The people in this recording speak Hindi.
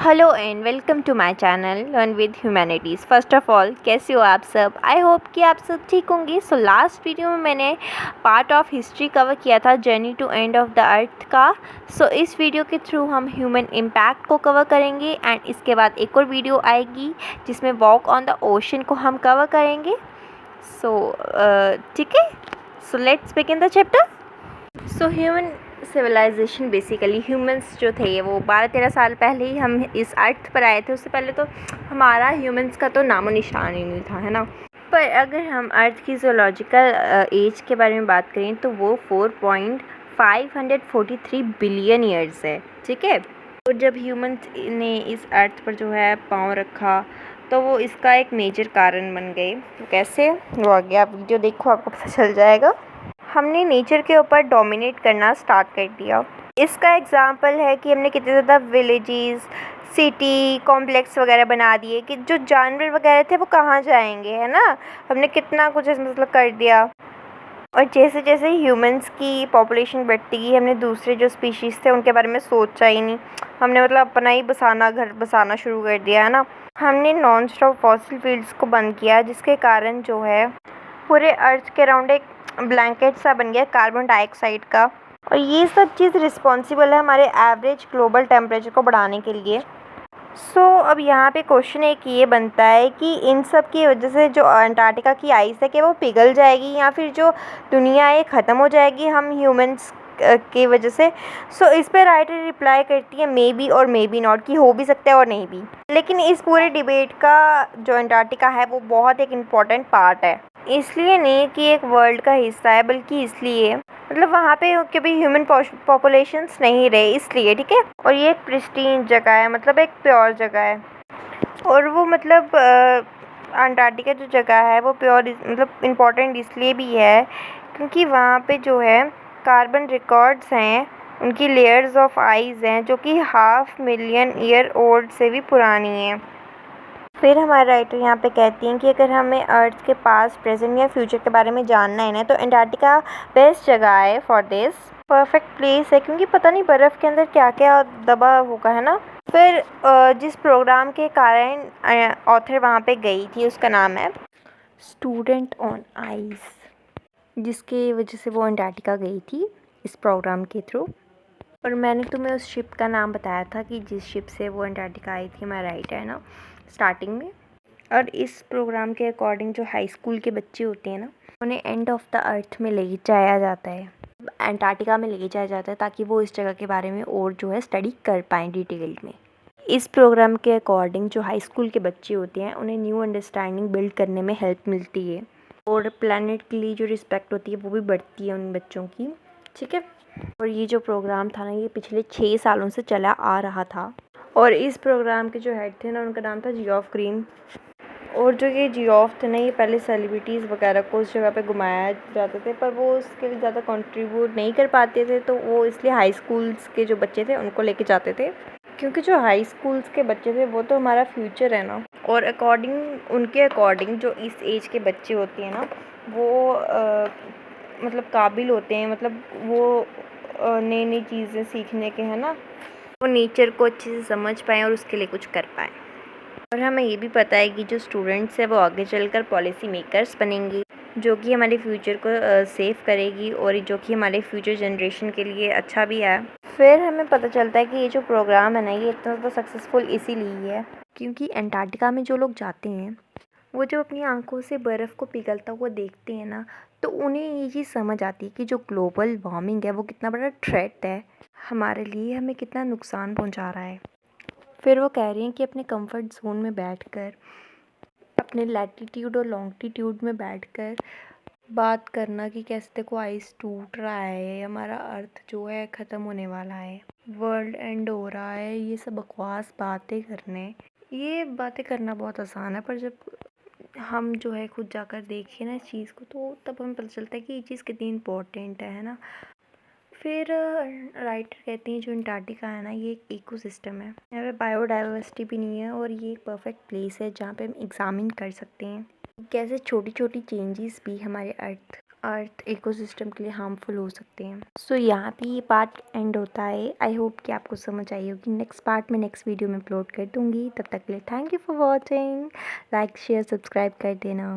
Hello and welcome to my channel learn with humanities. First of all कैसे हो आप सब? आई होप कि आप सब ठीक होंगे। सो लास्ट वीडियो में मैंने पार्ट ऑफ हिस्ट्री कवर किया था, journey to end of the earth का। सो इस वीडियो के थ्रू हम ह्यूमन इम्पैक्ट को कवर करेंगे एंड इसके बाद एक और वीडियो आएगी जिसमें वॉक ऑन द ओशन को हम कवर करेंगे। सो ठीक है, so let's begin the chapter. So human civilization basically humans जो थे वो 12-13 साल पहले ही हम इस अर्थ पर आए थे। उससे पहले तो हमारा ह्यूमंस का तो नामो निशान ही नहीं था, है ना। पर अगर हम अर्थ की जोलॉजिकल एज के बारे में बात करें तो वो 4.543 बिलियन ईयर्स है, ठीक है। और जब ह्यूमंस ने इस अर्थ पर जो है पाँव रखा तो वो इसका एक मेजर कारण बन गए। तो कैसे, वो आगे आप वीडियो देखो, आपको पता चल जाएगा। हमने नेचर के ऊपर डोमिनेट करना स्टार्ट कर दिया। इसका एग्जांपल है कि हमने कितने ज़्यादा विलेजेस, सिटी कॉम्प्लेक्स वगैरह बना दिए कि जो जानवर वगैरह थे वो कहाँ जाएंगे, है ना। हमने कितना कुछ मतलब कर दिया। और जैसे जैसे ह्यूमंस की पॉपुलेशन बढ़ती गई, हमने दूसरे जो स्पीशीज़ थे उनके बारे में सोचा ही नहीं। हमने मतलब अपना ही घर बसाना शुरू कर दिया, है ना। हमने नॉन स्टॉप फॉसिल फ्यूल्स को बंद किया, जिसके कारण जो है पूरे अर्थ के अराउंड एक ब्लैंकेट सा बन गया कार्बन डाइऑक्साइड का। और ये सब चीज़ रिस्पॉन्सिबल है हमारे एवरेज ग्लोबल टेम्परेचर को बढ़ाने के लिए। अब यहाँ पे क्वेश्चन एक ये बनता है कि इन सब की वजह से जो अंटार्कटिका की आइस है कि वो पिघल जाएगी या फिर जो दुनिया है ख़त्म हो जाएगी हम ह्यूमंस की वजह से। इस पर राइटर रिप्लाई करती है मे बी और मे बी नॉट, कि हो भी सकता है और नहीं भी। लेकिन इस पूरे डिबेट का जो अंटार्कटिका है वो बहुत एक इम्पॉर्टेंट पार्ट है। इसलिए नहीं कि एक वर्ल्ड का हिस्सा है, बल्कि इसलिए मतलब वहाँ पे कभी ह्यूमन पॉपुलेशंस नहीं रहे इसलिए, ठीक है। और ये एक प्रिस्टीन जगह है, मतलब एक प्योर जगह है। और वो मतलब अंटार्कटिका जो जगह है वो प्योर मतलब इम्पोर्टेंट इसलिए भी है क्योंकि वहाँ पे जो है कार्बन रिकॉर्ड्स हैं, उनकी लेयर्स ऑफ आइस हैं जो कि 500,000 ईयर ओल्ड से भी पुरानी हैं। फिर हमारे राइटर यहाँ पे कहती हैं कि अगर हमें अर्थ के पास, प्रेजेंट या फ्यूचर के बारे में जानना है ना, तो अंटार्कटिका बेस्ट जगह है फॉर दिस। परफेक्ट प्लेस है क्योंकि पता नहीं बर्फ़ के अंदर क्या क्या दबा होगा, है ना। फिर जिस प्रोग्राम के कारण ऑथर वहाँ पे गई थी उसका नाम है स्टूडेंट ऑन आइस, जिसकी वजह से वो अंटार्कटिका गई थी इस प्रोग्राम के थ्रू। और मैंने तुम्हें उस शिप का नाम बताया था कि जिस शिप से वो अंटार्कटिका आई थी, मैं राइट है ना, स्टार्टिंग में। और इस प्रोग्राम के अकॉर्डिंग जो हाई स्कूल के बच्चे होते हैं ना, उन्हें एंड ऑफ द अर्थ में ले जाया जाता है, अंटार्कटिका में ले जाया जाता है, ताकि वो इस जगह के बारे में और जो है स्टडी कर पाएँ डिटेल में। इस प्रोग्राम के अकॉर्डिंग जो हाई स्कूल के बच्चे होते हैं उन्हें न्यू अंडरस्टैंडिंग बिल्ड करने में हेल्प मिलती है और प्लानट के लिए जो रिस्पेक्ट होती है वो भी बढ़ती है उन बच्चों की, ठीक है। और ये जो प्रोग्राम था ना, ये पिछले 6 सालों से चला आ रहा था। और इस प्रोग्राम के जो हेड थे ना, उनका नाम था जियोफ ग्रीन। और जो ये जियोफ थे ना, ये पहले सेलिब्रिटीज़ वगैरह को उस जगह पे घुमाया जाते थे, पर वो उसके लिए ज़्यादा कंट्रीब्यूट नहीं कर पाते थे, तो वो इसलिए हाई स्कूल्स के जो बच्चे थे उनको लेके जाते थे, क्योंकि जो हाई स्कूल्स के बच्चे थे वो तो हमारा फ्यूचर है ना। और उनके अकॉर्डिंग जो इस एज के बच्चे होते हैं ना, वो मतलब काबिल होते हैं, मतलब वो नई नई चीज़ें सीखने के, है ना। वो नेचर को अच्छे से समझ पाएँ और उसके लिए कुछ कर पाएँ। और हमें ये भी पता है कि जो स्टूडेंट्स हैं वो आगे चलकर पॉलिसी मेकर्स बनेंगे, जो कि हमारे फ्यूचर को सेव करेगी और जो कि हमारे फ्यूचर जनरेशन के लिए अच्छा भी है। फिर हमें पता चलता है कि ये जो प्रोग्राम है ना, ये इतना ज़्यादा सक्सेसफुल इसीलिए है क्योंकि अंटार्कटिका में जो लोग जाते हैं वो जब अपनी आंखों से बर्फ़ को पिघलता हुआ देखते हैं ना, तो उन्हें ये चीज़ समझ आती है कि जो ग्लोबल वार्मिंग है वो कितना बड़ा थ्रेट है हमारे लिए, हमें कितना नुकसान पहुंचा रहा है। फिर वो कह रही हैं कि अपने कंफर्ट जोन में बैठकर, अपने लैटिट्यूड और लॉन्गिट्यूड में बैठकर बात करना कि कैसे देखो आइस टूट रहा है, हमारा अर्थ जो है ख़त्म होने वाला है, वर्ल्ड एंड हो रहा है, ये सब बकवास बातें ये बातें करना बहुत आसान है, पर जब हम जो है खुद जाकर देखें ना इस चीज़ को, तो तब हमें पता चलता है कि ये चीज़ कितनी इम्पोर्टेंट है ना। फिर राइटर कहती हैं जो अंटार्कटिका है ना, ये एक इकोसिस्टम है, यहाँ पे बायोडाइवर्सिटी भी नहीं है, और ये एक परफेक्ट प्लेस है जहाँ पे हम एग्जामिन कर सकते हैं कैसे छोटी छोटी चेंजेस भी हमारे अर्थ अर्थ इकोसिस्टम के लिए हार्मफुल हो सकते हैं। सो यहाँ पे ये पार्ट एंड होता है। आई होप कि आपको समझ आई होगी। नेक्स्ट पार्ट में नेक्स्ट वीडियो में अपलोड कर दूँगी। तब तक के लिए thank you for watching. Like share subscribe कर देना।